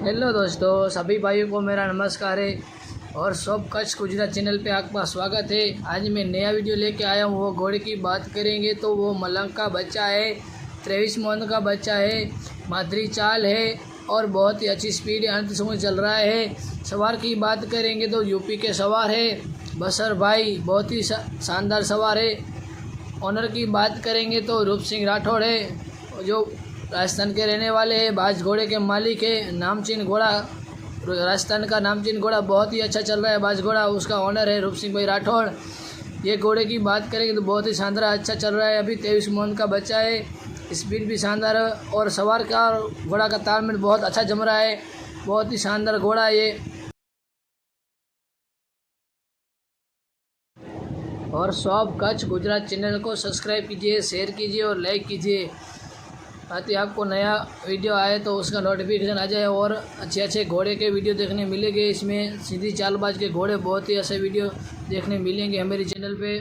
Hello दोस्तों, सभी भाइयों को मेरा नमस्कार है और सब कच्छ गुजरात चैनल पे आपका स्वागत है। आज मैं नया वीडियो लेके आया हूँ। वो घोड़े की बात करेंगे तो वो मलंग का बच्चा है, 23 मंथ का बच्चा है, माद्री चाल है और बहुत ही अच्छी स्पीड अंत समय चल रहा है। सवार की बात करेंगे तो यूपी के सवार है बसर भाई, बहुत ही शानदार सवार है। ऑनर की बात करेंगे तो रूप सिंह राठौड़ है, जो राजस्थान के रहने वाले हैं, बाज घोड़े के मालिक है। नामचीन घोड़ा, राजस्थान का नामचीन घोड़ा बहुत ही अच्छा चल रहा है बाज घोड़ा, उसका ऑनर है रूप सिंह भाई राठौड़। ये घोड़े की बात करेंगे तो बहुत ही शानदार अच्छा चल रहा है। अभी 23 मंथ का बच्चा है, स्पीड भी शानदार है और सवार का घोड़ा का तालमेल बहुत अच्छा जम रहा है। बहुत ही शानदार घोड़ा है ये। और सब कच्छ गुजरात चैनल को सब्सक्राइब कीजिए, शेयर कीजिए और लाइक कीजिए, ताकि आपको नया वीडियो आए तो उसका नोटिफिकेशन आ जाए और अच्छे अच्छे घोड़े के वीडियो देखने मिलेंगे। इसमें सीधी चालबाज के घोड़े बहुत ही ऐसे वीडियो देखने मिलेंगे हमारे चैनल पे।